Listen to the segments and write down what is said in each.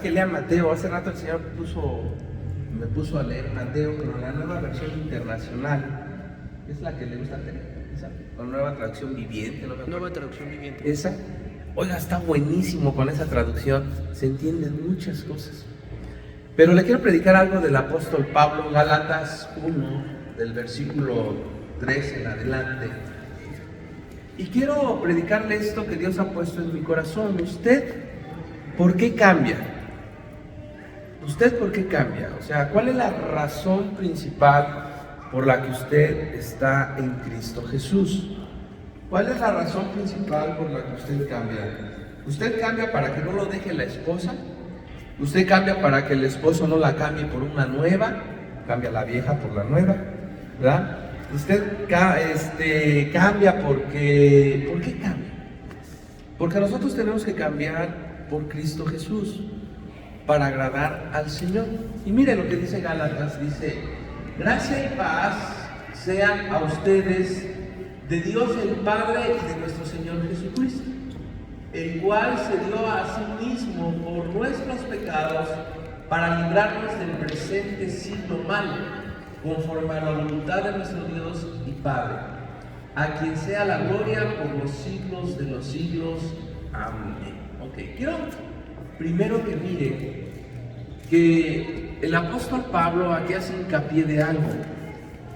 que lea Mateo. Hace rato el Señor me puso a leer Mateo, pero la nueva versión internacional. Es la que le gusta tener, esa, la nueva traducción viviente. Nueva traducción viviente. Esa, oiga, está buenísimo con esa traducción. Se entienden muchas cosas. Pero le quiero predicar algo del apóstol Pablo, Gálatas 1, del versículo 3 en adelante. Y quiero predicarle esto que Dios ha puesto en mi corazón. ¿Usted por qué cambia? ¿Usted por qué cambia? O sea, ¿cuál es la razón principal por la que usted está en Cristo Jesús? ¿Cuál es la razón principal por la que usted cambia? ¿Usted cambia para que no lo deje la esposa? ¿Usted cambia para que el esposo no la cambie por una nueva? Cambia la vieja por la nueva, ¿verdad? Usted cambia porque... ¿Por qué cambia? Porque nosotros tenemos que cambiar por Cristo Jesús para agradar al Señor. Y mire lo que dice Gálatas, dice: gracia y paz sean a ustedes de Dios el Padre y de nuestro Señor Jesucristo, el cual se dio a sí mismo por nuestros pecados para librarnos del presente siglo malo, conforme a la voluntad de nuestro Dios y Padre, a quien sea la gloria por los siglos de los siglos. Amén. Ok, quiero primero que mire que el apóstol Pablo aquí hace hincapié de algo,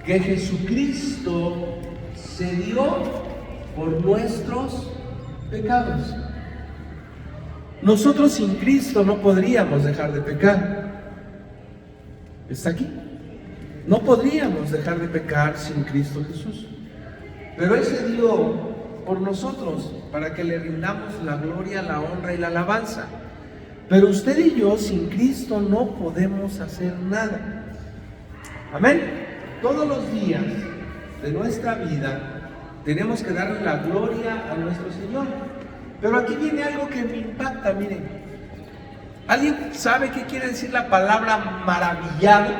que Jesucristo se dio por nuestros pecados. Nosotros sin Cristo no podríamos dejar de pecar. ¿Está aquí? No podríamos dejar de pecar sin Cristo Jesús. Pero Él se dio por nosotros para que le rindamos la gloria, la honra y la alabanza. Pero usted y yo sin Cristo no podemos hacer nada. Amén. Todos los días de nuestra vida tenemos que darle la gloria a nuestro Señor. Pero aquí viene algo que me impacta, miren. ¿Alguien sabe qué quiere decir la palabra maravillado?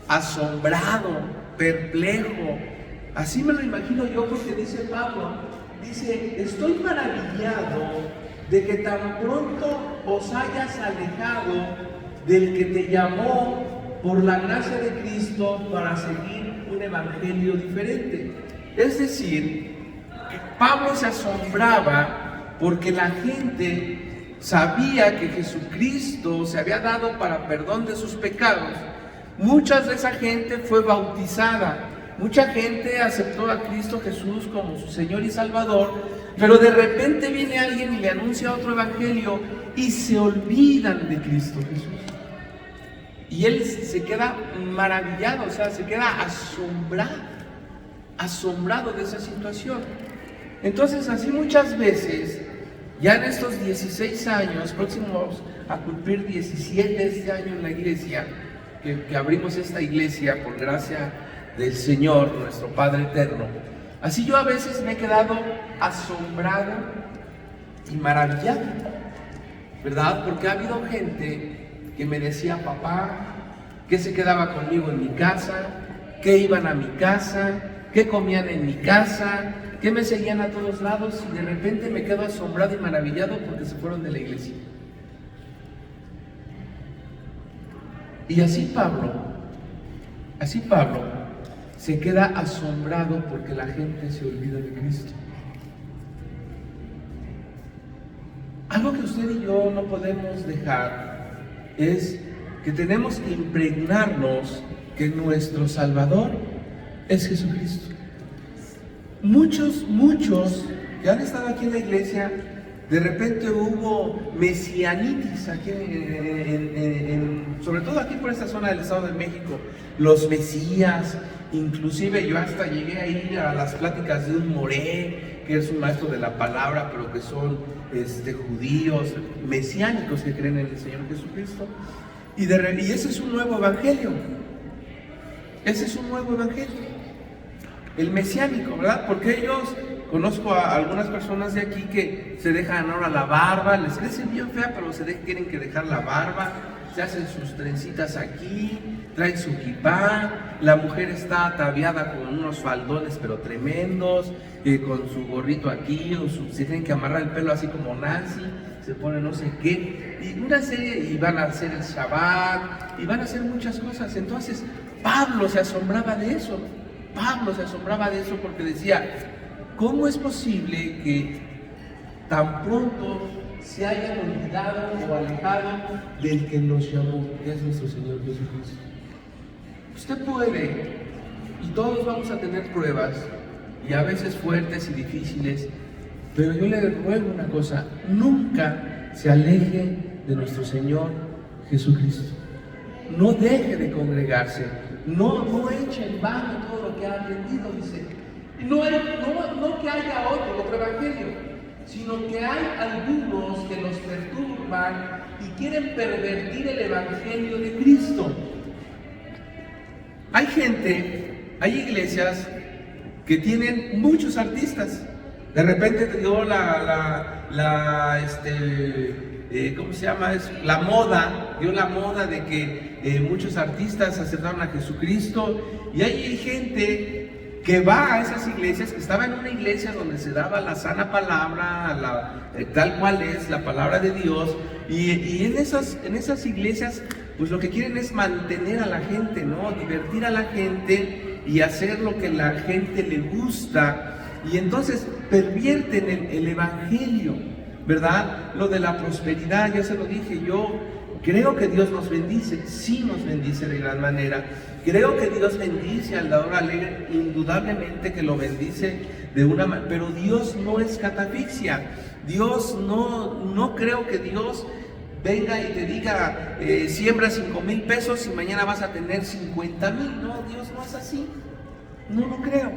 Asombrado, perplejo. Así me lo imagino yo, porque dice Pablo, dice: estoy maravillado de que tan pronto os hayas alejado del que te llamó por la gracia de Cristo para seguir un evangelio diferente. Es decir, que Pablo se asombraba porque la gente sabía que Jesucristo se había dado para perdón de sus pecados. Mucha de esa gente fue bautizada, mucha gente aceptó a Cristo Jesús como su Señor y Salvador, pero de repente viene alguien y le anuncia otro evangelio y se olvidan de Cristo Jesús. Y él se queda maravillado, o sea, se queda asombrado de esa situación. Entonces, así muchas veces, ya en estos 16 años, próximos a cumplir 17 este año en la iglesia, que abrimos esta iglesia por gracia del Señor, nuestro Padre eterno, así yo a veces me he quedado asombrado y maravillado, ¿verdad? Porque ha habido gente que me decía: papá, que se quedaba conmigo en mi casa, que iban a mi casa, que comían en mi casa, que me seguían a todos lados, y de repente me quedo asombrado y maravillado porque se fueron de la iglesia. Y así Pablo se queda asombrado porque la gente se olvida de Cristo. Algo que usted y yo no podemos dejar es que tenemos que impregnarnos que nuestro Salvador es Jesucristo. Muchos que han estado aquí en la iglesia, de repente hubo mesianitis aquí, sobre todo aquí por esta zona del Estado de México, los mesías. Inclusive yo hasta llegué a ir a las pláticas de un moré, que es un maestro de la palabra, pero que son judíos, mesiánicos, que creen en el Señor Jesucristo. Y ese es un nuevo evangelio. Ese es un nuevo evangelio. El mesiánico, ¿verdad? Porque ellos, conozco a algunas personas de aquí que se dejan ahora la barba, les crece bien fea, pero tienen que dejar la barba, se hacen sus trencitas aquí, traen su kipá, la mujer está ataviada con unos faldones pero tremendos, con su gorrito aquí, se tienen que amarrar el pelo así como Nancy, se pone no sé qué, y una serie, y van a hacer el Shabbat, y van a hacer muchas cosas. Entonces, Pablo se asombraba de eso. Pablo se asombraba de eso porque decía, ¿cómo es posible que tan pronto se hayan olvidado o alejado del que nos llamó, que es nuestro Señor Jesucristo? Usted puede, y todos vamos a tener pruebas, y a veces fuertes y difíciles, pero yo le ruego una cosa: nunca se aleje de nuestro Señor Jesucristo. No deje de congregarse, no eche en vano todo lo que ha aprendido, dice. No que haya otro evangelio, sino que hay algunos que nos perturban y quieren pervertir el evangelio de Cristo. Hay gente, hay iglesias que tienen muchos artistas. De repente dio ¿cómo se llama? La moda, dio la moda de que muchos artistas aceptaron a Jesucristo, y hay gente que va a esas iglesias, que estaba en una iglesia donde se daba la sana palabra, tal cual es la palabra de Dios, y en esas iglesias, pues lo que quieren es mantener a la gente, ¿no? Divertir a la gente y hacer lo que la gente le gusta, y entonces pervierten el evangelio, ¿verdad? Lo de la prosperidad, ya se lo dije, yo creo que Dios nos bendice, sí nos bendice de gran manera. Creo que Dios bendice al dador alegre, indudablemente que lo bendice de una manera, pero Dios no es catafixia. Dios no creo que Dios venga y te diga, siembra 5,000 pesos y mañana vas a tener 50,000. No, Dios no es así. No lo creo.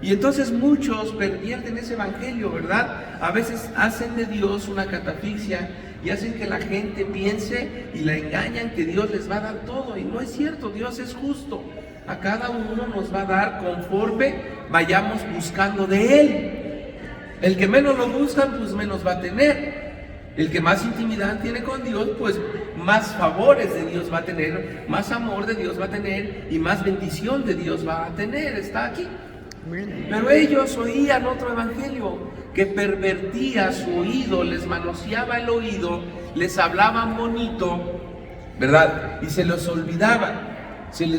Y entonces muchos pervierten ese evangelio, ¿verdad? A veces hacen de Dios una catafixia y hacen que la gente piense y la engañan que Dios les va a dar todo, y no es cierto. Dios es justo, a cada uno nos va a dar conforme vayamos buscando de Él. El que menos lo busca, pues menos va a tener. El que más intimidad tiene con Dios, pues más favores de Dios va a tener, más amor de Dios va a tener y más bendición de Dios va a tener. Está aquí. Pero ellos oían otro evangelio que pervertía su oído, les manoseaba el oído, les hablaban bonito, ¿verdad? Y se les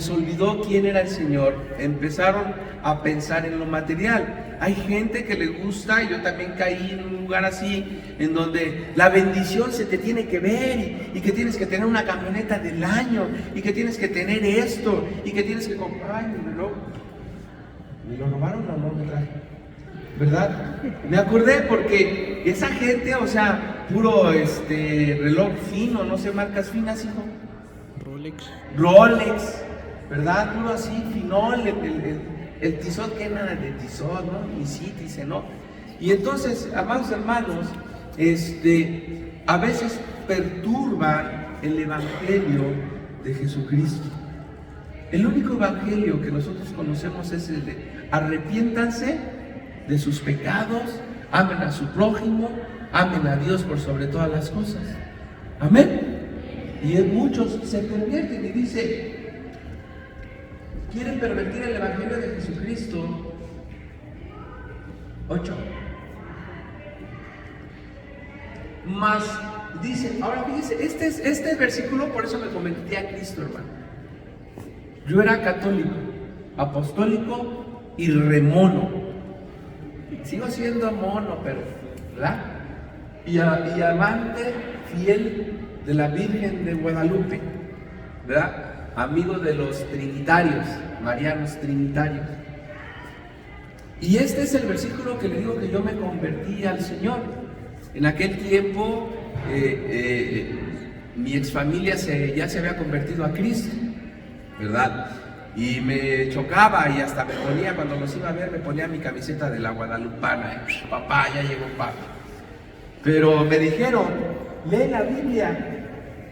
olvidó quién era el Señor. Empezaron a pensar en lo material. Hay gente que le gusta, y yo también caí en un lugar así, en donde la bendición se te tiene que ver, y que tienes que tener una camioneta del año, y que tienes que tener esto, y que tienes que comprar. Ay, mi reloj, ¿me lo robaron o no me traje? ¿Verdad? Me acordé porque esa gente, o sea, puro reloj fino, no sé, marcas finas, hijo. Rolex, ¿verdad? Puro así, finol, el Tissot, que nada de Tissot, ¿no? Y sí, dice, ¿no? Y entonces, amados hermanos, a veces perturban el evangelio de Jesucristo. El único evangelio que nosotros conocemos es el de arrepiéntanse de sus pecados, amen a su prójimo, amen a Dios por sobre todas las cosas. Amén. Y muchos se pervierten y dice, quieren pervertir el evangelio de Jesucristo. 8. Más dice, ahora fíjense, este versículo, por eso me convertí a Cristo, hermano. Yo era católico, apostólico y remono. Sigo siendo mono, pero, ¿verdad? Y amante fiel de la Virgen de Guadalupe, ¿verdad? Amigo de los trinitarios, marianos trinitarios. Y este es el versículo que le digo que yo me convertí al Señor. En aquel tiempo, mi exfamilia ya se había convertido a Cristo, ¿verdad? Y me chocaba, y hasta me ponía, cuando los iba a ver, me ponía mi camiseta de la guadalupana. Papá, ya llegó papá. Pero me dijeron, lee la Biblia.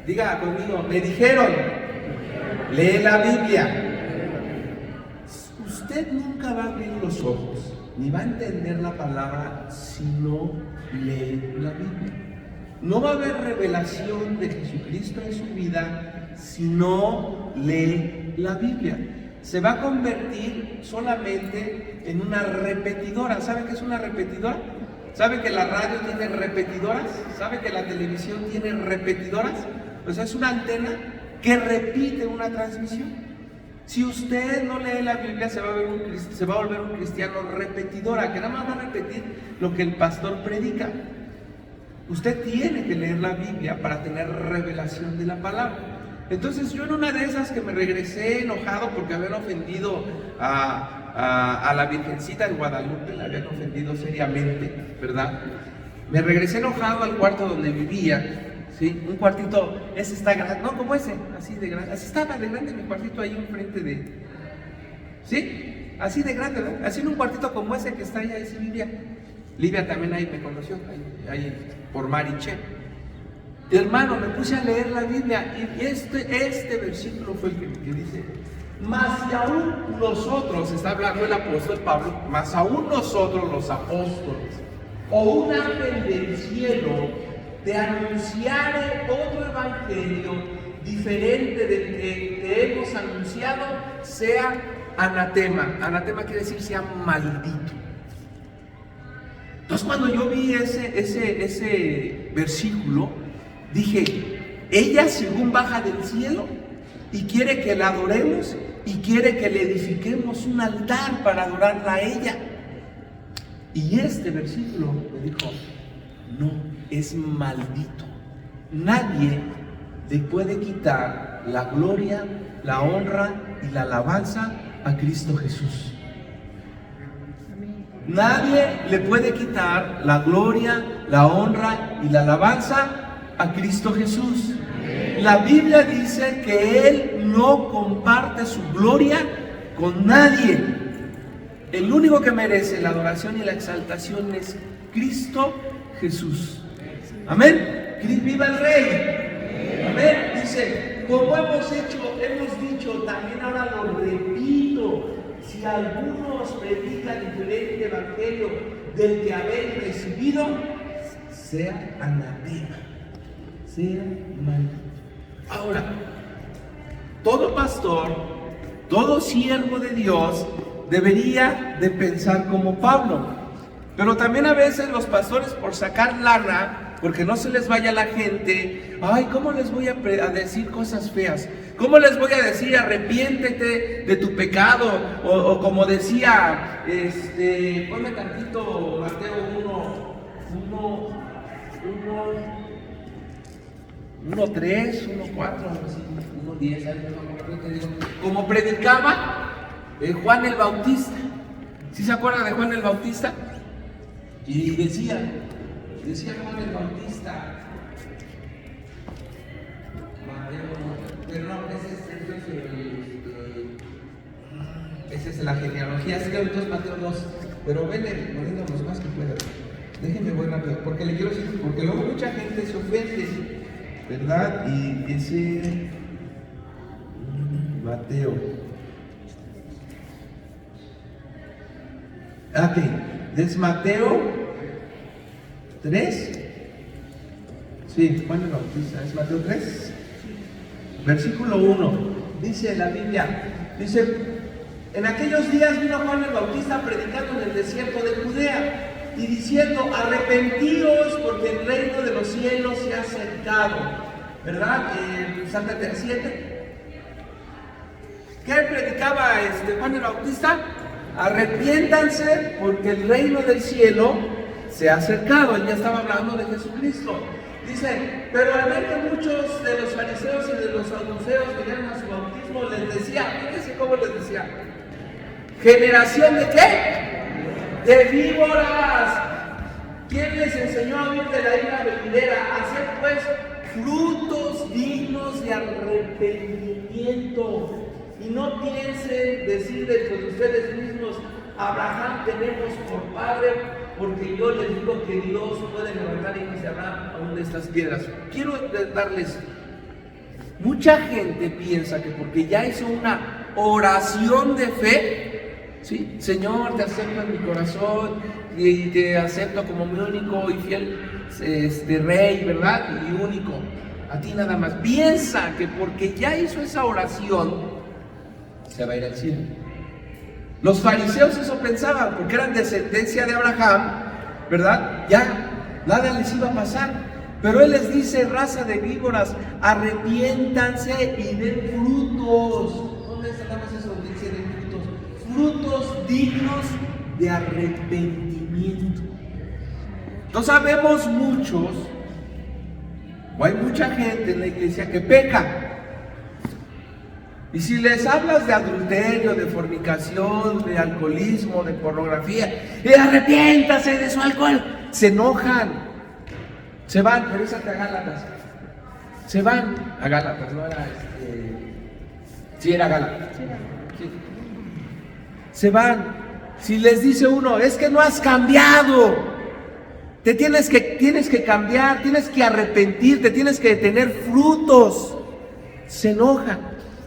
Diga conmigo, me dijeron, lee la Biblia. Usted nunca va a abrir los ojos, ni va a entender la palabra si no lee la Biblia. No va a haber revelación de Jesucristo en su vida si no lee la Biblia. Se va a convertir solamente en una repetidora. ¿Sabe qué es una repetidora? ¿Sabe que la radio tiene repetidoras? ¿Sabe que la televisión tiene repetidoras? Pues es una antena que repite una transmisión. Si usted no lee la Biblia, se va a volver un cristiano repetidora, que nada más va a repetir lo que el pastor predica. Usted tiene que leer la Biblia para tener revelación de la palabra. Entonces yo en una de esas que me regresé enojado porque habían ofendido a la Virgencita de Guadalupe, la habían ofendido seriamente, ¿verdad? Me regresé enojado al cuarto donde vivía, ¿sí? Un cuartito, ese está grande, no como ese, así de grande, así estaba de grande mi cuartito ahí enfrente de, ¿sí? Así de grande, ¿verdad? Así en un cuartito como ese que está allá, ahí sí vivía. Livia también ahí me conoció, ahí por Mariche. Hermano, me puse a leer la Biblia y este versículo fue el que dice: mas y aún nosotros, está hablando el apóstol Pablo, mas aún nosotros los apóstoles, o un ángel del cielo, te anunciare otro evangelio diferente del que te hemos anunciado, sea anatema. Anatema quiere decir sea maldito. Entonces cuando yo vi ese versículo, dije, ella según baja del cielo y quiere que la adoremos y quiere que le edifiquemos un altar para adorarla a ella. Y este versículo me dijo, no, es maldito. Nadie le puede quitar la gloria, la honra y la alabanza a Cristo Jesús. Nadie le puede quitar la gloria, la honra y la alabanza a Cristo Jesús. La Biblia dice que Él no comparte su gloria con nadie. El único que merece la adoración y la exaltación es Cristo Jesús. Amén. ¡Viva el Rey! Amén. Dice, como hemos dicho, también ahora lo repito. Si algunos predican diferente evangelio del que habéis recibido, sea anatema, sea maldito. Ahora, todo pastor, todo siervo de Dios debería de pensar como Pablo. Pero también a veces los pastores, por sacar lana, porque no se les vaya la gente, ay, ¿cómo les voy a decir cosas feas? ¿Cómo les voy a decir arrepiéntete de tu pecado? O como decía, ponme tantito Mateo 1:3, 1:4, 1:10, como predicaba Juan el Bautista. ¿Sí se acuerdan de Juan el Bautista? Y decía Juan el Bautista, pero no, esa es la genealogía, es que ahorita es Mateo 2, pero vele poniéndonos más que pueda. Déjenme voy rápido, porque le quiero decir, porque luego mucha gente se ofende, ¿verdad? Y dice Mateo. Ok, es Mateo 3. Sí, Juan el Bautista, es Mateo 3, versículo 1. Dice la Biblia, dice, en aquellos días vino Juan el Bautista predicando en el desierto de Judea y diciendo, arrepentíos porque el reino de los cielos se ha acercado. ¿Verdad? Salmo 7. ¿Qué predicaba Juan el Bautista? Arrepiéntanse porque el reino del cielo se ha acercado. Él ya estaba hablando de Jesucristo. Dice, pero al ver que muchos de los fariseos y de los saduceos venían a su bautismo, les decía, fíjense cómo les decía, ¿generación de qué? De víboras. ¿Quién les enseñó a huir de la ira venidera? Hacer pues frutos dignos de arrepentimiento. Y no piensen decir dentro de ustedes mismos, Abraham tenemos por padre, porque yo les digo que Dios puede levantar hijos de Abraham aún de estas piedras. Quiero darles, mucha gente piensa que porque ya hizo una oración de fe, ¿sí? Señor, te acepto en mi corazón y te acepto como mi único y fiel Rey, ¿verdad? Y único, a ti nada más. Piensa que porque ya hizo esa oración, se va a ir al cielo. Los fariseos eso pensaban, porque eran descendencia de Abraham, ¿verdad? Ya nada les iba a pasar. Pero Él les dice, raza de víboras, arrepiéntanse y den frutos. ¿Dónde sacamos eso donde dice den frutos? Frutos dignos de arrepentimiento. Entonces sabemos muchos, o hay mucha gente en la iglesia que peca. Y si les hablas de adulterio, de fornicación, de alcoholismo, de pornografía, y arrepiéntase de su alcohol, se enojan, se van, regresate a Gálatas, se van a Gálatas, no era sí era Gálatas, sí. Se van. Si les dice uno, es que no has cambiado, tienes que cambiar, tienes que arrepentirte, tienes que tener frutos, se enojan.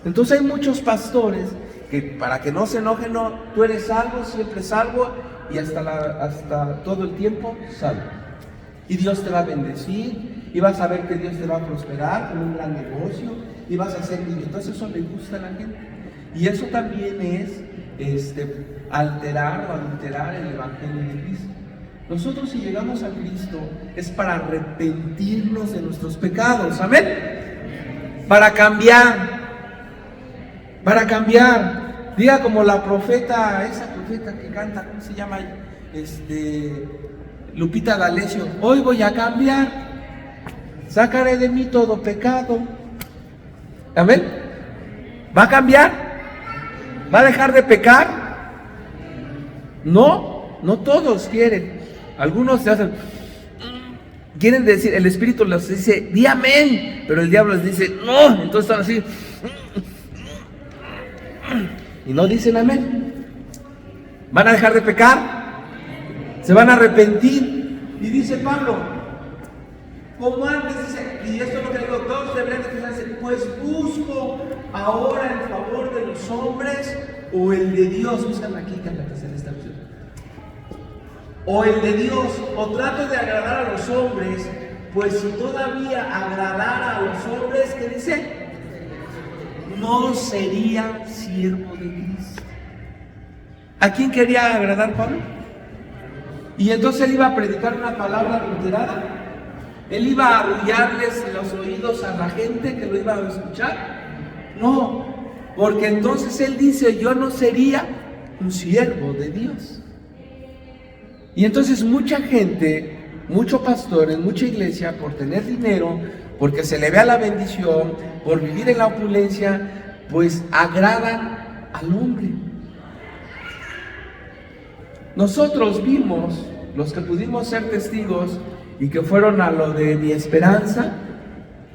Entonces hay muchos pastores que para que no se enojen, no, tú eres salvo, siempre salvo y hasta todo el tiempo salvo. Y Dios te va a bendecir y vas a ver que Dios te va a prosperar con un gran negocio y vas a hacer bien. Entonces eso le gusta a la gente. Y eso también es alterar o adulterar el Evangelio de Cristo. Nosotros si llegamos a Cristo es para arrepentirnos de nuestros pecados, amén, para cambiar. Diga como la profeta, esa profeta que canta, ¿cómo se llama? Lupita D'Alessio, hoy voy a cambiar, sacaré de mí todo pecado, amén. ¿Va a cambiar? ¿Va a dejar de pecar? No todos quieren. Algunos se hacen, quieren decir, el Espíritu les dice, di amén, pero el diablo les dice, no, entonces están así, y no dicen amén. ¿Van a dejar de pecar? ¿Se van a arrepentir? Y dice Pablo, como antes, dice, y esto es lo que digo, todos deberían de pensarse, pues busco ahora el favor de los hombres o el de Dios. Buscan aquí que la tercera esta opción. O el de Dios, o trato de agradar a los hombres, pues si todavía agradara a los hombres, ¿qué dice? No sería siervo de Cristo. ¿A quién quería agradar Pablo? Y entonces él iba a predicar una palabra adulterada. Él iba a arrullarles los oídos a la gente que lo iba a escuchar. No, porque entonces él dice, yo no sería un siervo de Dios. Y entonces mucha gente, muchos pastores, mucha iglesia, por tener dinero, porque se le vea la bendición, por vivir en la opulencia, pues agradan al hombre. Nosotros vimos, los que pudimos ser testigos y que fueron a lo de Mi Esperanza,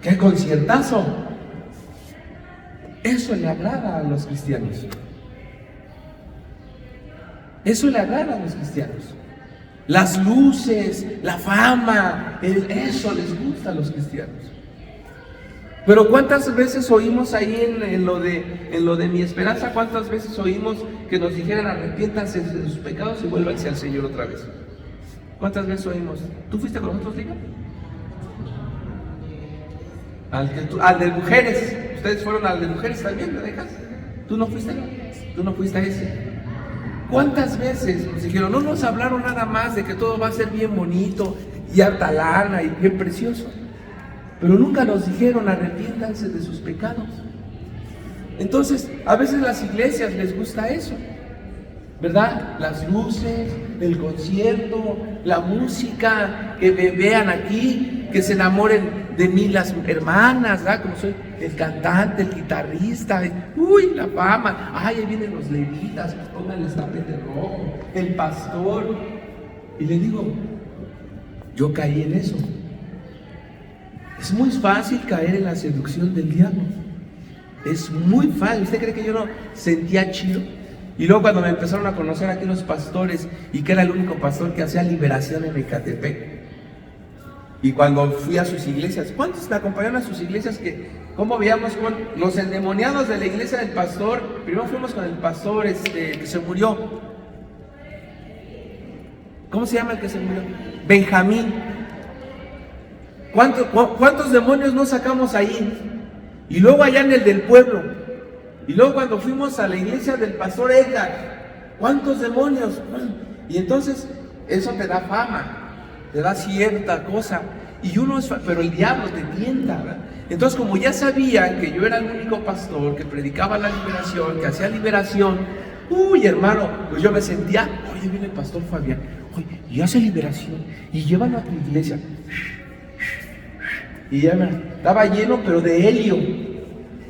¡qué conciertazo! Eso le agrada a los cristianos. Eso le agrada a los cristianos. Las luces, la fama, eso les gusta a los cristianos. Pero ¿cuántas veces oímos ahí en lo de Mi Esperanza? ¿Cuántas veces oímos que nos dijeran arrepiéntanse de sus pecados y vuélvanse al Señor otra vez? ¿Cuántas veces oímos? ¿Tú fuiste con nosotros, Liga? Al de mujeres. Ustedes fueron al de mujeres también, ¿me dejas? ¿Tú no fuiste? ¿Tú no fuiste a ese? ¿Cuántas veces nos dijeron, no nos hablaron nada más de que todo va a ser bien bonito y harta lana y bien precioso? Pero nunca nos dijeron arrepiéntanse de sus pecados. Entonces, a veces las iglesias les gusta eso, ¿verdad? Las luces, el concierto, la música, que me vean aquí, que se enamoren de mí las hermanas, ¿verdad? Como soy el cantante, el guitarrista, uy, la fama, ay, ahí vienen los levitas, pónganles tapete rojo, el pastor. Y le digo, yo caí en eso. Es muy fácil caer en la seducción del diablo. Es muy fácil. ¿Usted cree que yo no sentía chido? Y luego cuando me empezaron a conocer aquí los pastores y que era el único pastor que hacía liberación en Ecatepec, y cuando fui a sus iglesias, ¿cuántos me acompañaron a sus iglesias? ¿Cómo veíamos con los endemoniados de la iglesia del pastor? Primero fuimos con el pastor que se murió. ¿Cómo se llama el que se murió? Benjamín. ¿Cuántos demonios no sacamos ahí? Y luego allá en el del pueblo. Y luego cuando fuimos a la iglesia del pastor Edgar, ¿cuántos demonios? Y entonces eso te da fama, te da cierta cosa. Y uno pero el diablo te tienta, ¿verdad? Entonces, como ya sabían que yo era el único pastor que predicaba la liberación, que hacía liberación, uy, hermano, pues yo me sentía, oye, viene el pastor Fabián, oye, y hace liberación, y llévalo a tu iglesia. Y ya estaba lleno, pero de helio.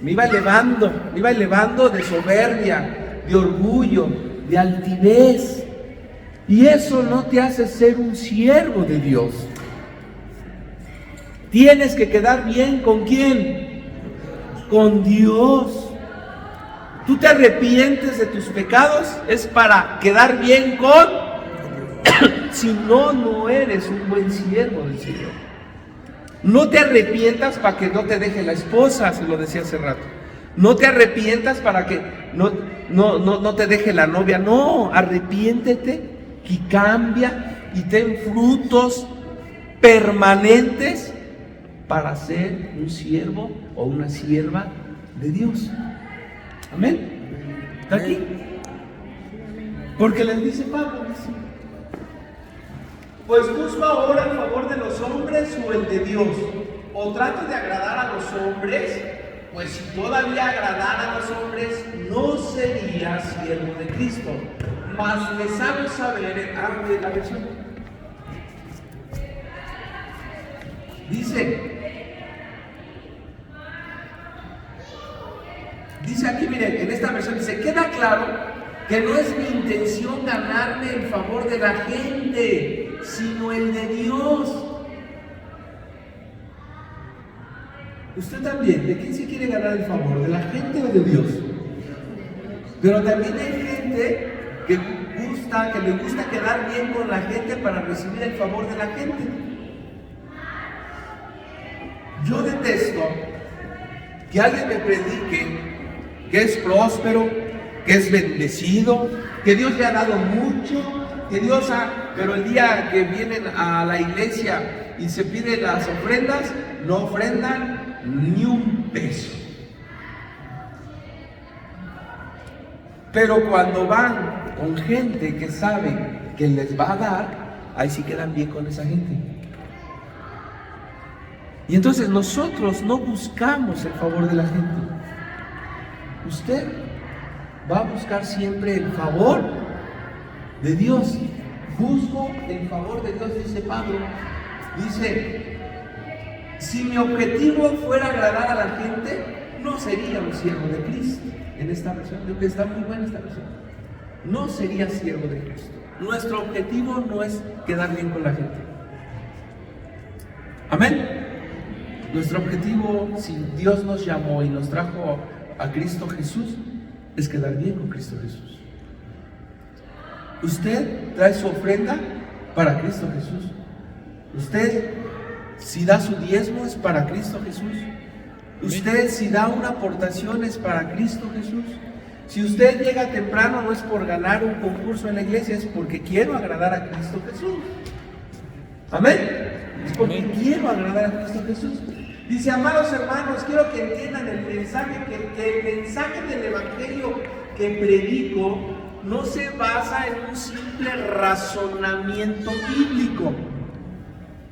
Me iba elevando de soberbia, de orgullo, de altivez. Y eso no te hace ser un siervo de Dios. Tienes que quedar bien ¿con quién? Con Dios. Tú te arrepientes de tus pecados, es para quedar bien con... Si no, no eres un buen siervo del Señor. No te arrepientas para que no te deje la esposa, se lo decía hace rato. No te arrepientas para que no te deje la novia. No, arrepiéntete y cambia y ten frutos permanentes para ser un siervo o una sierva de Dios. Amén. ¿Está aquí? Porque les dice Pablo, dice, pues busco ahora el favor de los hombres o el de Dios, o trato de agradar a los hombres, pues si todavía agradara a los hombres, no sería siervo de Cristo. Mas les hago saber, de la versión. Dice aquí, miren, en esta versión dice, queda claro que no es mi intención ganarme el favor de la gente, sino el de Dios. Usted también, ¿de quién se quiere ganar el favor? ¿De la gente o de Dios? Pero también hay gente que le gusta quedar bien con la gente para recibir el favor de la gente. Yo detesto que alguien me predique que es próspero, que es bendecido, que Dios le ha dado mucho, pero el día que vienen a la iglesia y se piden las ofrendas, no ofrendan ni un peso. Pero cuando van con gente que sabe que les va a dar, ahí sí quedan bien con esa gente. Y entonces nosotros no buscamos el favor de la gente. Usted va a buscar siempre el favor de Dios. Busco el favor de Dios, dice Pablo. Dice, si mi objetivo fuera agradar a la gente, no sería un siervo de Cristo. En esta versión, creo que está muy buena esta versión. No sería siervo de Cristo. Nuestro objetivo no es quedar bien con la gente. Amén. Nuestro objetivo, si Dios nos llamó y nos trajo a Cristo Jesús, es quedar bien con Cristo Jesús. Usted trae su ofrenda para Cristo Jesús. Usted, si da su diezmo, es para Cristo Jesús. Usted, si da una aportación, es para Cristo Jesús. Si usted llega temprano, no es por ganar un concurso en la iglesia, es porque quiero agradar a Cristo Jesús. Amén. Es porque quiero agradar a Cristo Jesús. Dice, amados hermanos, quiero que entiendan el mensaje, que el mensaje del evangelio que predico no se basa en un simple razonamiento bíblico.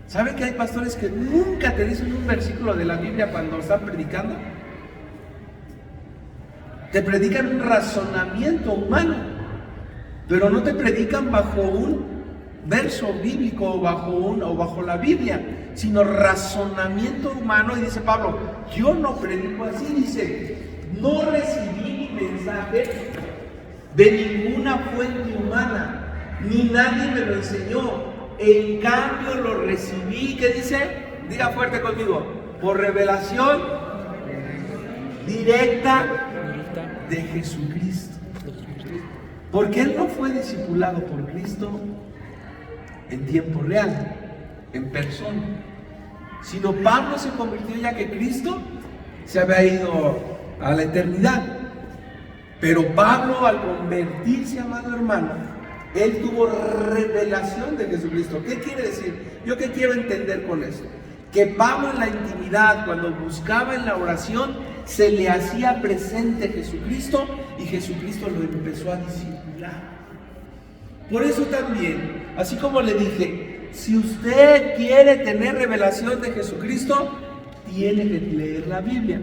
¿Saben que hay pastores que nunca te dicen un versículo de la Biblia cuando están predicando? Te predican un razonamiento humano, pero no te predican bajo un verso bíblico o bajo la Biblia, sino razonamiento humano. Y dice Pablo, yo no predico así, dice, no recibí mi mensaje de ninguna fuente humana, ni nadie me lo enseñó. En cambio lo recibí, ¿qué dice? Diga fuerte conmigo, por revelación directa de Jesucristo. Porque él no fue discipulado por Cristo en tiempo real, en persona, sino Pablo se convirtió ya que Cristo se había ido a la eternidad. Pero Pablo, al convertirse, amado hermano, él tuvo revelación de Jesucristo. ¿Qué quiere decir? ¿Yo qué quiero entender con esto? Que Pablo en la intimidad, cuando buscaba en la oración, se le hacía presente Jesucristo y Jesucristo lo empezó a discipular. Por eso también Así como le dije, si usted quiere tener revelación de Jesucristo, tiene que leer la Biblia.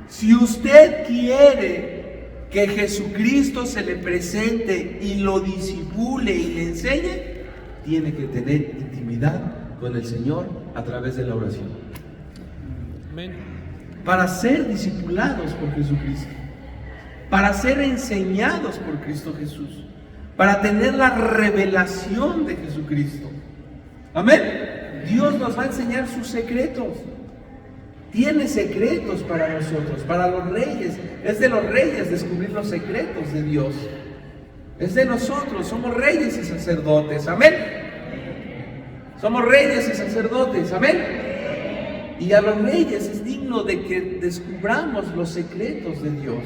Si usted quiere que Jesucristo se le presente y lo disimule y le enseñe, tiene que tener intimidad con el Señor a través de la oración. Amén. Para ser discipulados por Jesucristo, para ser enseñados por Cristo Jesús, para tener la revelación de Jesucristo. Amén. Dios nos va a enseñar sus secretos. Tiene secretos para nosotros, para los reyes. Es de los reyes descubrir los secretos de Dios. Es de nosotros, somos reyes y sacerdotes. Amén. Somos reyes y sacerdotes. Amén. Y a los reyes es digno de que descubramos los secretos de Dios.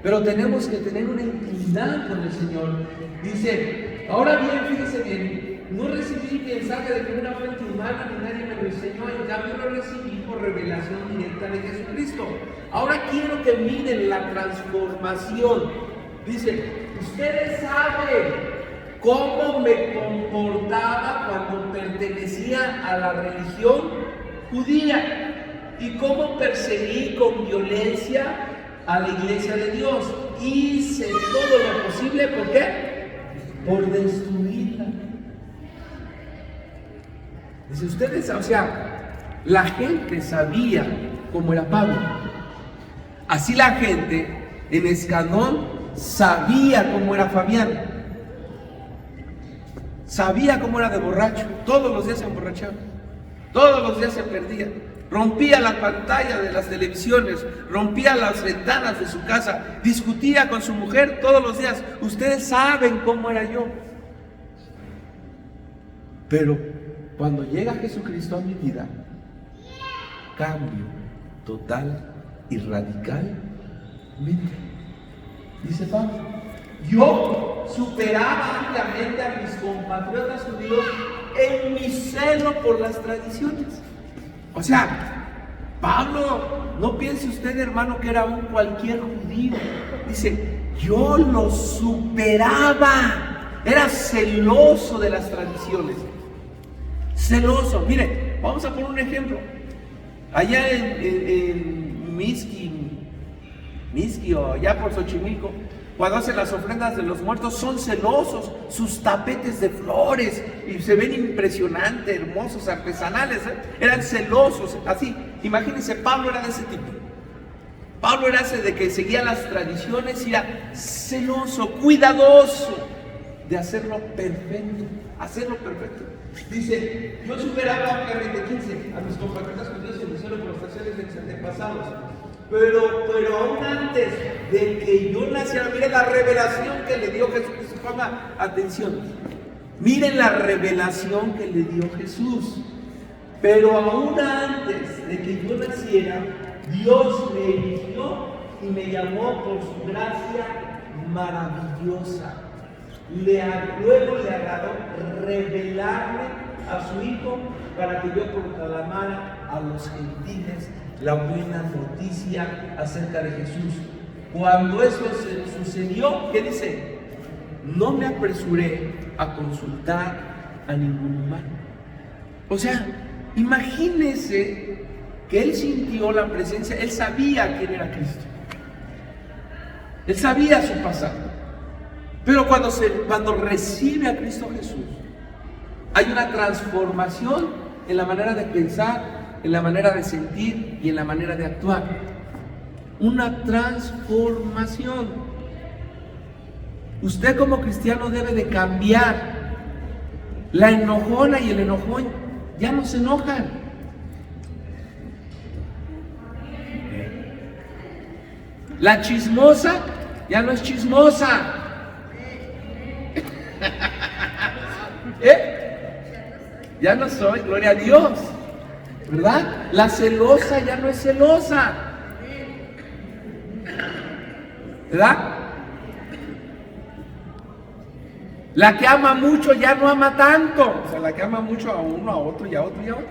Pero tenemos que tener una intimidad con el Señor. Dice, ahora bien, fíjese bien, no recibí mensaje de ninguna fuente humana ni nadie me lo enseñó, en cambio lo recibí por revelación directa de Jesucristo. Ahora quiero que miren la transformación. Dice, ustedes saben cómo me comportaba cuando pertenecía a la religión judía y cómo perseguí con violencia a la iglesia de Dios. Hice todo lo posible, ¿por qué? Por destruirla. Dice, ustedes, o sea, la gente sabía cómo era Pablo. Así la gente en Escanón sabía cómo era Fabián. Sabía cómo era de borracho. Todos los días se emborrachaba. Todos los días se perdía. Rompía la pantalla de las televisiones, rompía las ventanas de su casa, discutía con su mujer todos los días. Ustedes saben cómo era yo. Pero cuando llega Jesucristo a mi vida, cambio total y radicalmente. Dice Pablo, yo superaba ampliamente a mis compatriotas judíos en mi celo por las tradiciones. O sea, Pablo, no piense usted, hermano, que era un cualquier judío. Dice, yo lo superaba. Era celoso de las tradiciones. Celoso. Mire, vamos a poner un ejemplo. Allá en Mixqui o allá por Xochimilco, cuando hacen las ofrendas de los muertos, son celosos, sus tapetes de flores, y se ven impresionantes, hermosos, artesanales, eran celosos, así. Imagínense, Pablo era de ese tipo. Pablo era ese de que seguía las tradiciones y era celoso, cuidadoso de hacerlo perfecto, Dice, yo superaba ampliamente, 15, a mis compatriotas judíos en mi celo por las tradiciones de mis antepasados. Pero aún antes de que yo naciera, miren la revelación que le dio Jesús. Ponga atención. Miren la revelación que le dio Jesús. Pero aún antes de que yo naciera, Dios me eligió y me llamó por su gracia maravillosa. Luego le agradó revelarme a su Hijo para que yo proclamara a los gentiles la buena noticia acerca de Jesús. Cuando eso sucedió, ¿qué dice? No me apresuré a consultar a ningún humano. O sea, imagínese que él sintió la presencia, él sabía quién era Cristo. Él sabía su pasado. Pero cuando recibe a Cristo Jesús, hay una transformación en la manera de pensar, en la manera de sentir y en la manera de actuar. Una transformación. Usted como cristiano debe de cambiar. La enojona y el enojón ya no se enojan. La chismosa ya no es chismosa. Ya no soy, gloria a Dios, ¿verdad? La celosa ya no es celosa, ¿verdad? La que ama mucho ya no ama tanto. O sea, la que ama mucho a uno, a otro y a otro y a otro,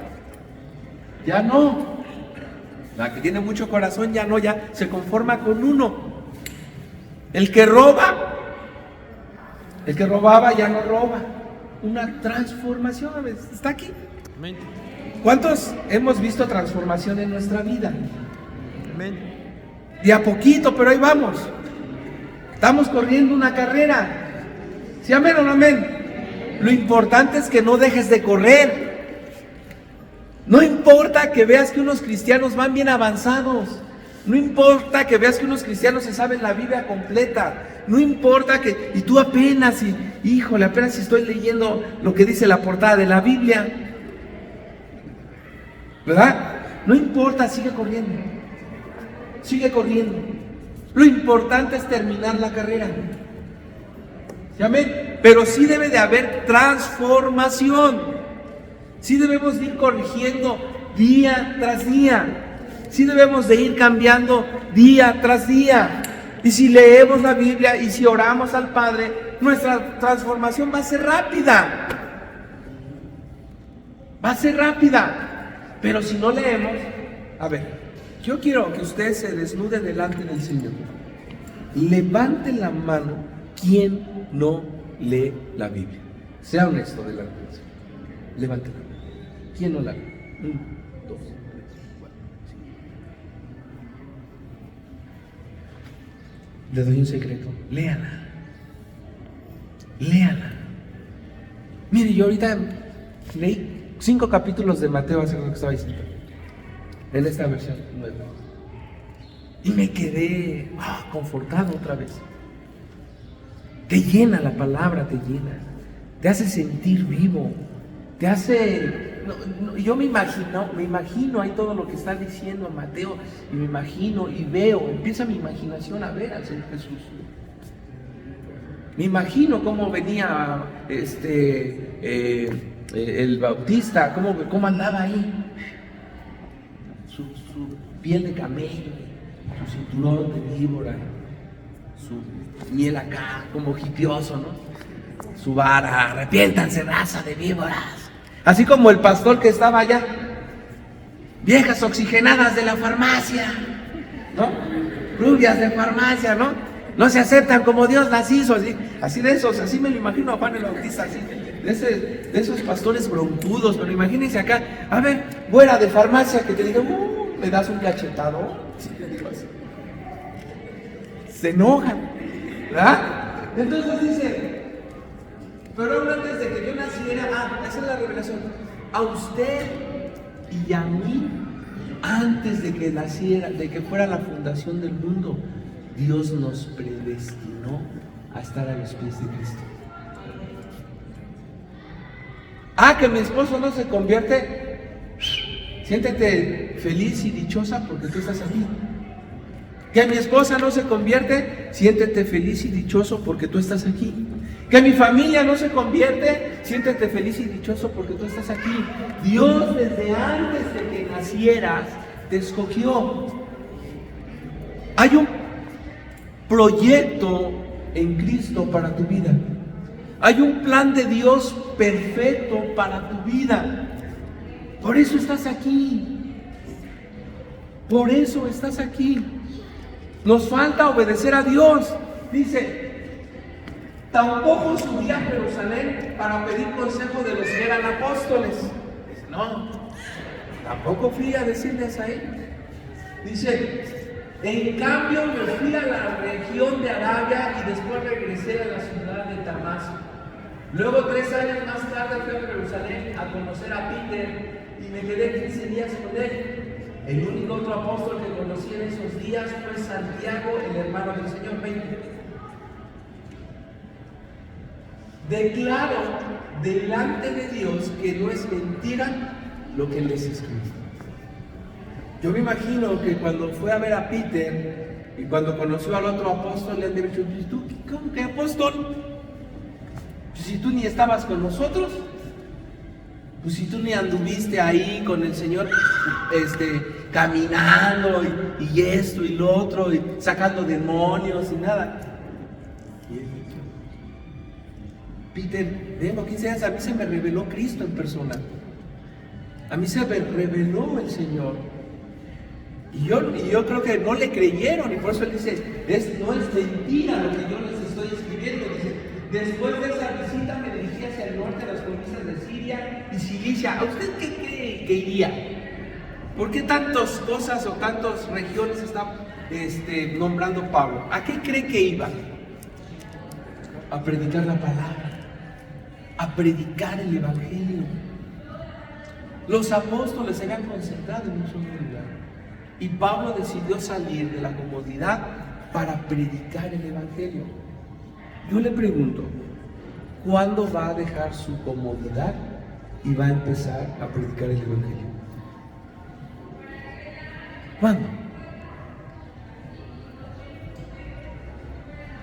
ya no. La que tiene mucho corazón ya no, ya se conforma con uno. El que robaba ya no roba. una transformación. A ver, ¿está aquí? Amén. ¿Cuántos hemos visto transformación en nuestra vida? Amén. De a poquito, pero ahí vamos. Estamos corriendo una carrera. ¿Sí, amén o no amén? Lo importante es que no dejes de correr. No importa que veas que unos cristianos van bien avanzados. No importa que veas que unos cristianos se saben la Biblia completa. No importa que, y tú apenas, apenas estoy leyendo lo que dice la portada de la Biblia. ¿Verdad? No importa, sigue corriendo. Sigue corriendo. Lo importante es terminar la carrera. ¿Sí, amén? Pero sí debe de haber transformación. Sí debemos de ir corrigiendo día tras día. Sí debemos de ir cambiando día tras día. Y si leemos la Biblia y si oramos al Padre, nuestra transformación va a ser rápida. Va a ser rápida. Pero si no leemos, a ver, yo quiero que usted se desnude delante del Señor. Levante la mano quien no lee la Biblia. Sea honesto delante del Señor. Levante la mano. ¿Quién no la lee? 1, 2, 3, 4, 5. Le doy un secreto. Léala. Léala. Mire, yo ahorita leí 5 capítulos de Mateo, hace lo que estaba diciendo, en esta versión nueva. Y me quedé confortado otra vez. Te llena la palabra, te llena. Te hace sentir vivo. Te hace... yo me imagino ahí todo lo que está diciendo Mateo. Y me imagino y veo. Empieza mi imaginación a ver al Señor Jesús. Me imagino cómo venía el Bautista, cómo andaba ahí. Su piel de camello, su cinturón de víbora, su miel acá, como hipioso, ¿no? Su vara, arrepiéntanse, raza de víboras. Así como el pastor que estaba allá, viejas oxigenadas de la farmacia, ¿no? Rubias de farmacia, ¿no? No se aceptan como Dios las hizo, así de esos, así me lo imagino a Juan el Bautista, así, de esos pastores broncudos, pero imagínense acá, a ver, güera de farmacia que te diga, ¿me das un cachetado? Sí, le digo así. Se enojan, ¿verdad? Entonces dice, pero aún antes de que yo naciera, esa es la revelación, a usted y a mí, antes de que naciera, de que fuera la fundación del mundo, Dios nos predestinó a estar a los pies de Cristo. Que mi esposo no se convierte, siéntete feliz y dichosa porque tú estás aquí. Que mi esposa no se convierte, siéntete feliz y dichoso porque tú estás aquí. Que mi familia no se convierte, siéntete feliz y dichoso porque tú estás aquí. Dios desde antes de que nacieras te escogió. Hay un proyecto en Cristo para tu vida. Hay un plan de Dios perfecto para tu vida. Por eso estás aquí. Por eso estás aquí. Nos falta obedecer a Dios. Dice, tampoco subí a Jerusalén para pedir consejo de los que eran apóstoles. Dice, no, tampoco fui a decirles a ellos. Dice, en cambio me fui a la región de Arabia y después regresé a la ciudad de Damasco. Luego 3 años más tarde fui a Jerusalén a conocer a Peter y me quedé 15 días con él. El único otro apóstol que conocí en esos días fue Santiago, el hermano del Señor. 20. Declaro delante de Dios que no es mentira lo que les escribí. Yo me imagino que cuando fue a ver a Peter y cuando conoció al otro apóstol, le han dicho, ¿tú cómo que apóstol? Pues si tú ni estabas con nosotros, pues si tú ni anduviste ahí con el Señor, caminando y esto y lo otro, y sacando demonios y nada. Peter, tengo 15 años, a mí se me reveló Cristo en persona. A mí se me reveló el Señor. Y yo creo que no le creyeron, y por eso él dice, no es mentira lo que yo les estoy escribiendo. Dice, después de esa visita me dirigí hacia el norte, a las provincias de Siria y Cilicia. ¿A usted qué cree que iría? ¿Por qué tantas cosas o tantas regiones está nombrando Pablo? ¿A qué cree que iba? A predicar la palabra, a predicar el evangelio. Los apóstoles se habían concentrado en un solo lugar y Pablo decidió salir de la comodidad para predicar el evangelio. Yo le pregunto, ¿cuándo va a dejar su comodidad y va a empezar a predicar el evangelio? ¿Cuándo?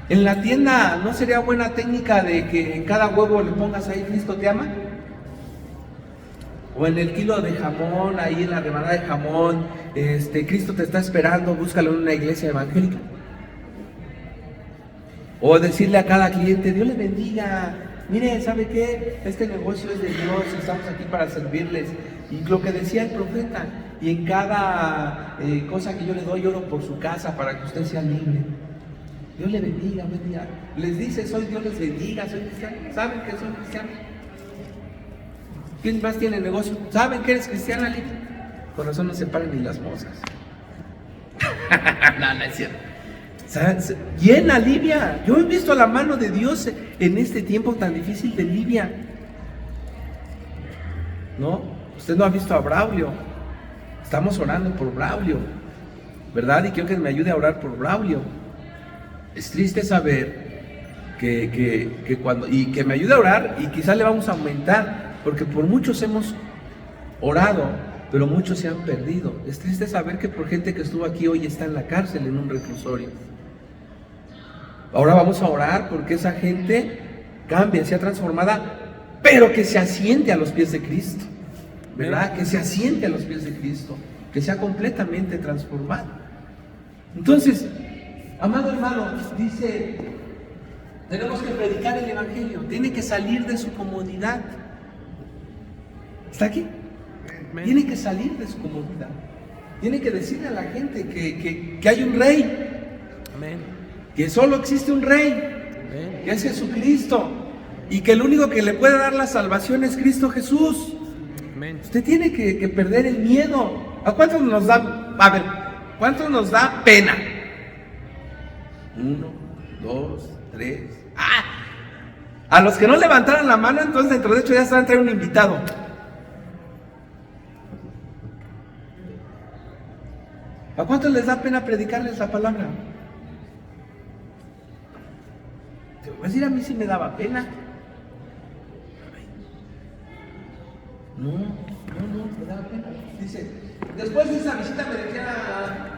En la tienda, ¿no sería buena técnica de que en cada huevo le pongas ahí Cristo te ama? O en el kilo de jamón, ahí en la rebanada de jamón, Cristo te está esperando, búscalo en una iglesia evangélica. O decirle a cada cliente, Dios le bendiga, mire, ¿sabe qué? Este negocio es de Dios, estamos aquí para servirles. Y lo que decía el profeta, y en cada cosa que yo le doy, oro por su casa para que usted sea libre. Dios le bendiga, bendiga. Les dice, soy Dios les bendiga, soy cristiano. ¿Saben que soy cristiano? ¿Quién más tiene negocio? ¿Saben que eres cristiana, Lidia? Por razón no se paran ni las moscas. No, no es cierto. Llena Libia. Yo he visto la mano de Dios en este tiempo tan difícil de Libia. ¿No? Usted no ha visto a Braulio. Estamos orando por Braulio, ¿verdad? Y quiero que me ayude a orar por Braulio. Es triste saber que cuando, y que me ayude a orar, y quizá le vamos a aumentar, porque por muchos hemos orado, pero muchos se han perdido. Es triste saber que por gente que estuvo aquí hoy está en la cárcel, en un reclusorio. Ahora vamos a orar porque esa gente cambie, sea transformada, pero que se asiente a los pies de Cristo, ¿verdad? Que se asiente a los pies de Cristo, que sea completamente transformado. Entonces, amado hermano, dice, tenemos que predicar el evangelio, tiene que salir de su comodidad. ¿Está aquí? Tiene que salir de su comodidad. Tiene que decirle a la gente que hay un rey. Amén. Que solo existe un rey. Amén. Que es Jesucristo. Y que el único que le puede dar la salvación es Cristo Jesús. Amén. Usted tiene que perder el miedo. ¿A cuántos nos da? A ver, ¿cuántos nos da pena? 1, 2, 3. ¡Ah! A los que no levantaron la mano, entonces dentro de hecho ya se van a traer un invitado. ¿A cuántos les da pena predicarles la palabra? Te voy a decir, a mí sí me daba pena. No, me daba pena. Dice, después de esa visita me decía,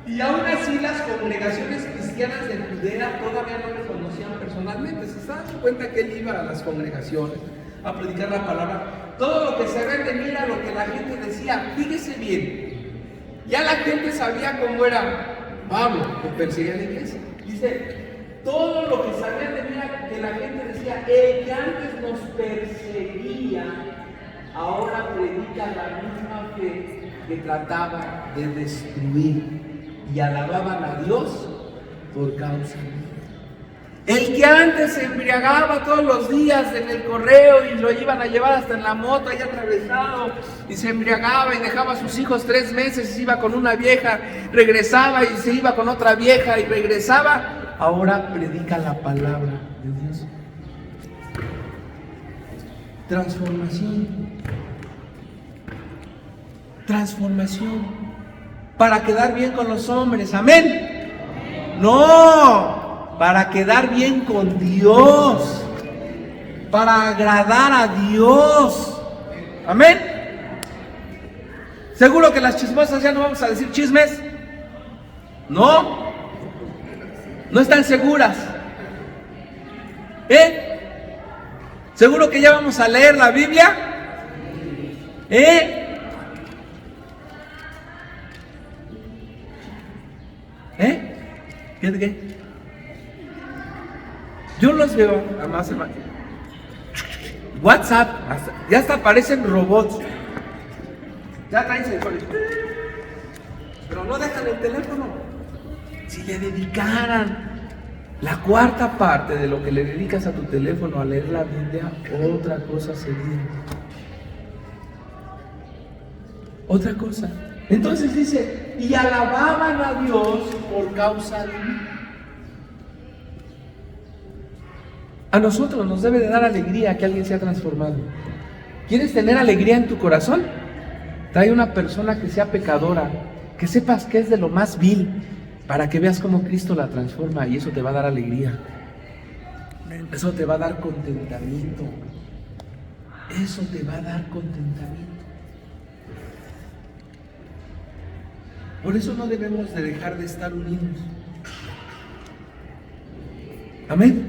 y aún así las congregaciones cristianas de Judea todavía no me conocían personalmente. Se estaban dando cuenta que él iba a las congregaciones a predicar la palabra. Todo lo que se ve de mí era lo que la gente decía. Fíjese bien. Ya la gente sabía cómo era Pablo, que perseguía a la iglesia. Dice, todo lo que sabían de mí era que la gente decía, el que antes nos perseguía, ahora predica la misma fe que trataba de destruir. Y alababan a Dios por causa mía. El que antes se embriagaba todos los días en el correo y lo iban a llevar hasta en la moto ahí atravesado y se embriagaba y dejaba a sus hijos 3 meses y se iba con una vieja, regresaba y se iba con otra vieja y regresaba, ahora predica la palabra de Dios. Transformación. Transformación. Para quedar bien con los hombres, amén. No, para quedar bien con Dios, para agradar a Dios, amén. ¿Seguro que las chismosas ya no vamos a decir chismes? No están seguras. ¿Seguro que ya vamos a leer la Biblia? ¿Qué? Yo los veo, además, hermano. WhatsApp, ya hasta parecen robots. Ya traen sensores. Pero no dejan el teléfono. Si le dedicaran la cuarta parte de lo que le dedicas a tu teléfono a leer la Biblia, otra cosa sería. Otra cosa. Entonces dice, y alababan a Dios por causa de mí. A nosotros nos debe de dar alegría que alguien sea transformado. ¿Quieres tener alegría en tu corazón? Trae una persona que sea pecadora, que sepas que es de lo más vil, para que veas cómo Cristo la transforma, y eso te va a dar alegría. Eso te va a dar contentamiento. Eso te va a dar contentamiento. Por eso no debemos de dejar de estar unidos. Amén.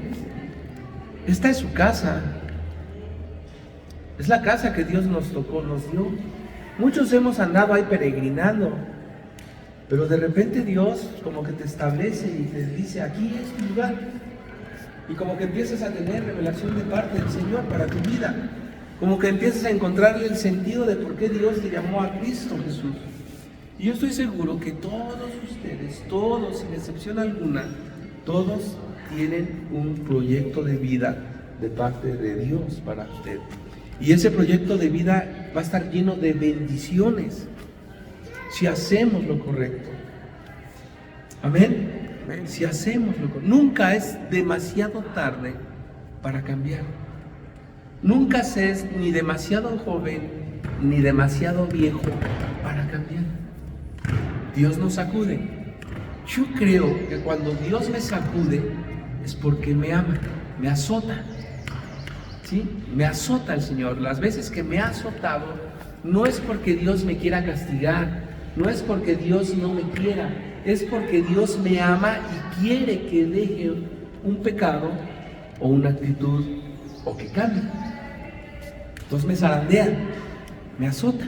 Esta es su casa. Es la casa que Dios nos tocó, nos dio. Muchos hemos andado ahí peregrinando, pero de repente Dios como que te establece y te dice, aquí es tu lugar. Y como que empiezas a tener revelación de parte del Señor para tu vida. Como que empiezas a encontrarle el sentido de por qué Dios te llamó a Cristo Jesús. Y yo estoy seguro que todos ustedes, todos, sin excepción alguna, todos tienen un proyecto de vida de parte de Dios para usted. Y ese proyecto de vida va a estar lleno de bendiciones si hacemos lo correcto. Amén. Si hacemos lo correcto. Nunca es demasiado tarde para cambiar. Nunca se es ni demasiado joven ni demasiado viejo para cambiar. Dios nos sacude. Yo creo que cuando Dios me sacude es porque me ama, me azota. ¿Sí? Me azota el Señor. Las veces que me ha azotado no es porque Dios me quiera castigar, no es porque Dios no me quiera, es porque Dios me ama y quiere que deje un pecado o una actitud o que cambie. Entonces me zarandea, me azota.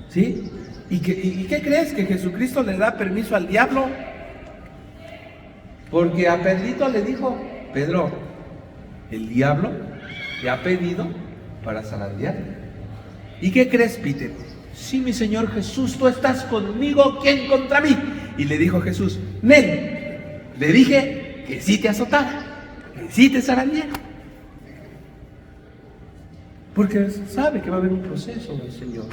¿Sí? ¿Y qué crees? ¿Que Jesucristo le da permiso al diablo? Porque a Pedrito le dijo, Pedro, el diablo te ha pedido para zarandear. ¿Y qué crees, Peter? Sí, mi Señor Jesús, tú estás conmigo, ¿quién contra mí? Y le dijo Jesús, Nen, le dije que sí te azotara, que sí te zarandeara. Porque sabe que va a haber un proceso del Señor.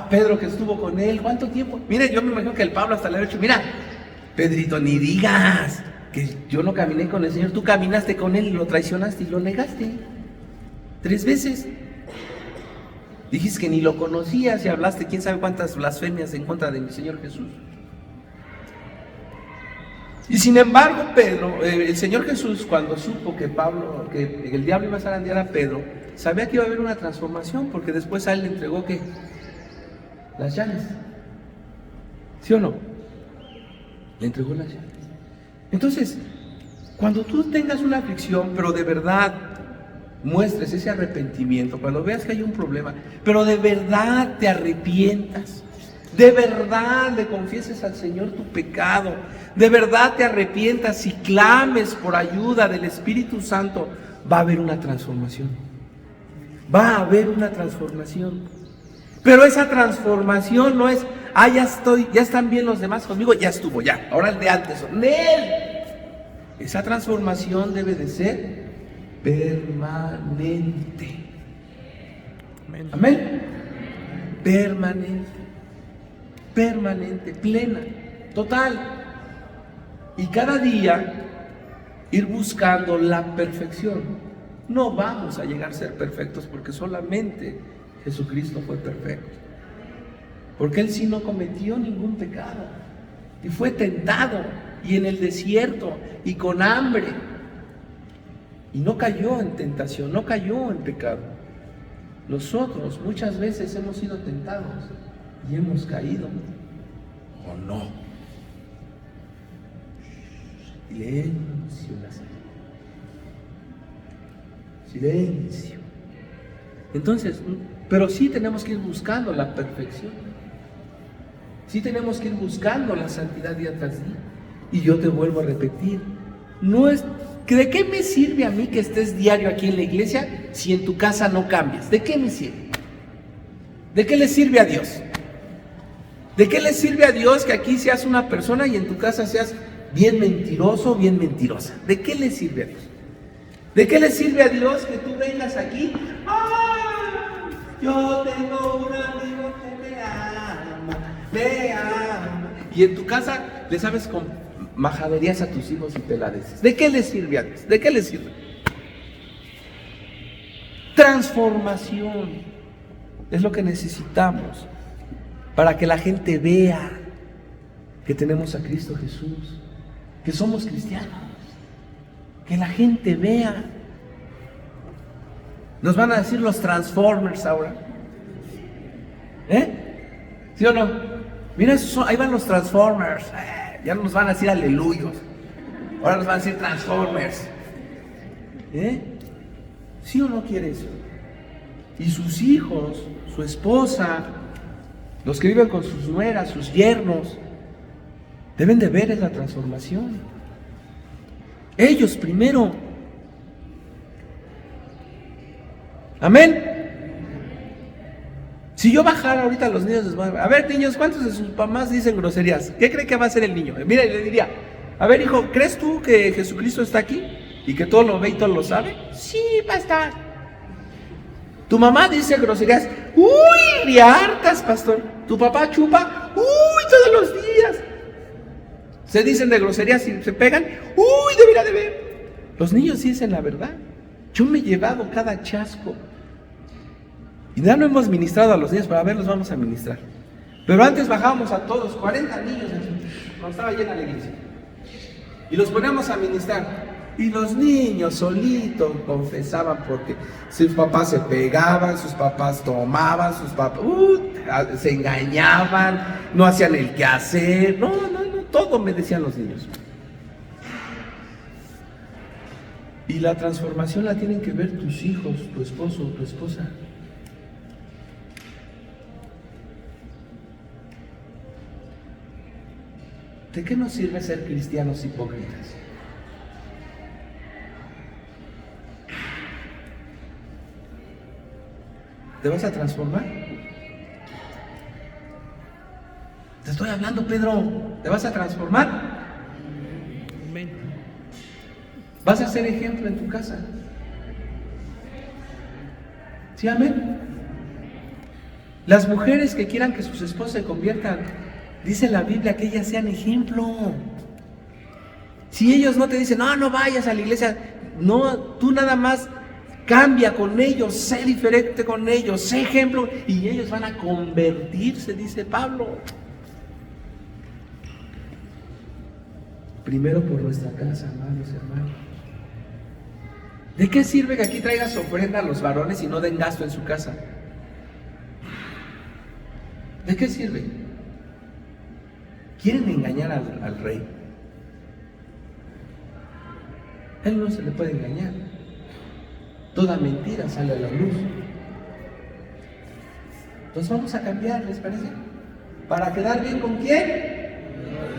Pedro que estuvo con él, ¿cuánto tiempo? Mire, yo me imagino que el Pablo hasta le había dicho, mira, Pedrito, ni digas que yo no caminé con el Señor, tú caminaste con Él y lo traicionaste y lo negaste 3 veces. Dijiste que ni lo conocías y hablaste quién sabe cuántas blasfemias en contra de mi Señor Jesús. Y sin embargo, Pedro, el Señor Jesús, cuando supo que el diablo iba a zarandear a Pedro, sabía que iba a haber una transformación, porque después a él le entregó ¿qué? Las llaves. ¿Sí o no? Le entregó las llaves. Entonces, cuando tú tengas una aflicción, pero de verdad muestres ese arrepentimiento, cuando veas que hay un problema, pero de verdad te arrepientas, de verdad le confieses al Señor tu pecado, de verdad te arrepientas y clames por ayuda del Espíritu Santo, va a haber una transformación. Va a haber una transformación. Pero esa transformación no es, ya están bien los demás conmigo, ya estuvo, ya, ahora el de antes, ¡Nel! Esa transformación debe de ser permanente. Amén. Amén. Permanente, plena, total. Y cada día ir buscando la perfección. No vamos a llegar a ser perfectos porque solamente Jesucristo fue perfecto. Porque Él sí no cometió ningún pecado. Y fue tentado, y en el desierto, y con hambre. Y no cayó en tentación, no cayó en pecado. Nosotros muchas veces hemos sido tentados y hemos caído. ¿O no? Silencio, silencio. Entonces, pero sí tenemos que ir buscando la perfección. Sí tenemos que ir buscando la santidad día tras día. Y yo te vuelvo a repetir, ¿de qué me sirve a mí que estés diario aquí en la iglesia si en tu casa no cambias? ¿De qué me sirve? ¿De qué le sirve a Dios? ¿De qué le sirve a Dios que aquí seas una persona y en tu casa seas bien mentiroso, bien mentirosa. ¿De qué le sirve a Dios? ¿De qué le sirve a Dios que tú vengas aquí? ¡Ah! Yo tengo un amigo que me ama. Y en tu casa le sabes con majaderías a tus hijos y te la dices. ¿De qué le sirve a Dios? ¿De qué le sirve? Transformación es lo que necesitamos para que la gente vea que tenemos a Cristo Jesús, que somos cristianos, que la gente vea. Nos van a decir los Transformers ahora, ¿sí o no? Mira, ahí van los Transformers, ya no nos van a decir aleluyos, ahora nos van a decir Transformers, ¿sí o no quiere eso? Y sus hijos, su esposa, los que viven con sus nueras, sus yernos, deben de ver esa transformación. Ellos primero. Amén. Si yo bajara ahorita a los niños, a ver niños, ¿cuántos de sus mamás dicen groserías? ¿Qué cree que va a hacer el niño? Mira, le diría, a ver hijo, ¿crees tú que Jesucristo está aquí? ¿Y que todo lo ve y todo lo sabe? Sí, pastor. Tu mamá dice groserías, uy, de hartas, pastor. Tu papá chupa, uy, todos los días. Se dicen de groserías y se pegan, uy, debería de ver. Los niños sí dicen la verdad. Yo me he llevado cada chasco. Y ya no hemos ministrado a los niños, pero a ver, los vamos a ministrar. Pero antes bajábamos a todos, 40 niños, cuando estaba llena la iglesia. Y los poníamos a ministrar. Y los niños solitos confesaban porque sus papás se pegaban, sus papás tomaban, sus papás se engañaban, no hacían el quehacer. No, todo me decían los niños. Y la transformación la tienen que ver tus hijos, tu esposo, tu esposa. ¿De qué nos sirve ser cristianos hipócritas? ¿Te vas a transformar? Te estoy hablando, Pedro. ¿Te vas a transformar? ¿Vas a ser ejemplo en tu casa? ¿Sí, amén? Las mujeres que quieran que sus esposos se conviertan, dice la Biblia que ellas sean ejemplo. Si ellos no te dicen, no vayas a la iglesia, no, tú nada más cambia con ellos, sé diferente con ellos, sé ejemplo, y ellos van a convertirse, dice Pablo. Primero por nuestra casa, amados hermanos. ¿De qué sirve que aquí traigas ofrenda a los varones y no den gasto en su casa? ¿De qué sirve? Quieren engañar al rey. Él no se le puede engañar. Toda mentira sale a la luz. Entonces vamos a cambiar, ¿les parece? ¿Para quedar bien con quién?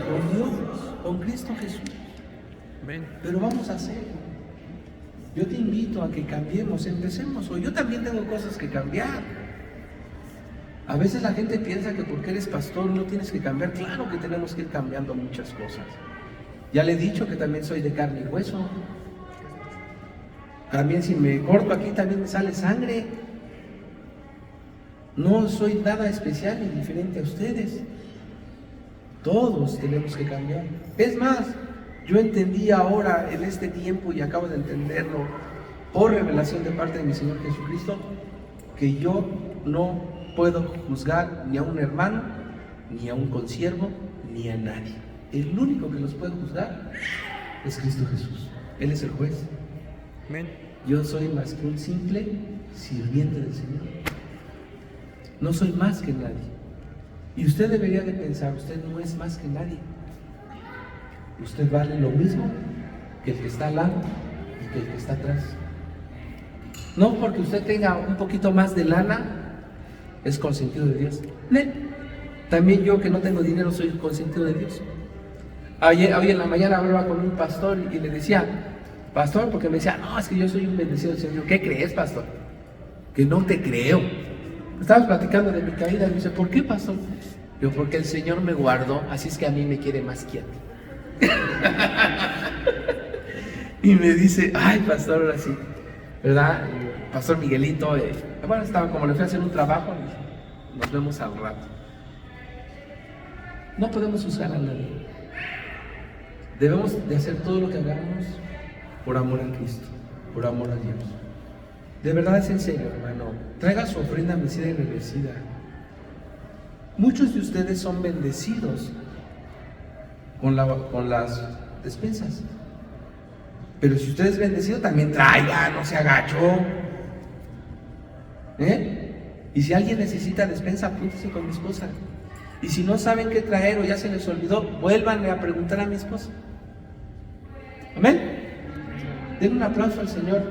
Con Dios, con Cristo Jesús. Pero vamos a hacerlo. Yo te invito a que cambiemos, empecemos. O yo también tengo cosas que cambiar. A veces la gente piensa que porque eres pastor no tienes que cambiar. Claro que tenemos que ir cambiando muchas cosas. Ya le he dicho que también soy de carne y hueso. También si me corto aquí también me sale sangre. No soy nada especial ni diferente a ustedes. Todos tenemos que cambiar. Es más, yo entendí ahora en este tiempo y acabo de entenderlo por revelación de parte de mi Señor Jesucristo, que yo no puedo juzgar ni a un hermano, ni a un consiervo, ni a nadie. El único que los puede juzgar es Cristo Jesús. Él es el juez. Amén. Yo soy más que un simple sirviente del Señor. No soy más que nadie. Y usted debería de pensar, usted no es más que nadie. Usted vale lo mismo que el que está al lado y que el que está atrás. No porque usted tenga un poquito más de lana, es consentido de Dios. También yo que no tengo dinero soy consentido de Dios. Hoy en la mañana hablaba con un pastor y le decía, pastor, porque me decía, no, es que yo soy un bendecido del Señor. ¿Qué crees, pastor? Que no te creo. Estábamos platicando de mi caída y me dice, ¿por qué, pastor? Yo, porque el Señor me guardó, así es que a mí me quiere más que a ti. Y me dice, ay, pastor, ahora sí, ¿verdad? Pastor Miguelito, bueno, estaba como le fui a hacer un trabajo, nos vemos al rato. No podemos usar a nadie. Debemos de hacer todo lo que hagamos por amor a Cristo, por amor a Dios. De verdad es en serio, hermano. Traiga su ofrenda mecida y reversida. Muchos de ustedes son bendecidos con las despensas. Pero si usted es bendecido, también traiga, no se agachó. Y si alguien necesita despensa, apúntese con mi esposa. Y si no saben qué traer o ya se les olvidó, vuélvanle a preguntar a mi esposa. Amén. Den un aplauso al Señor.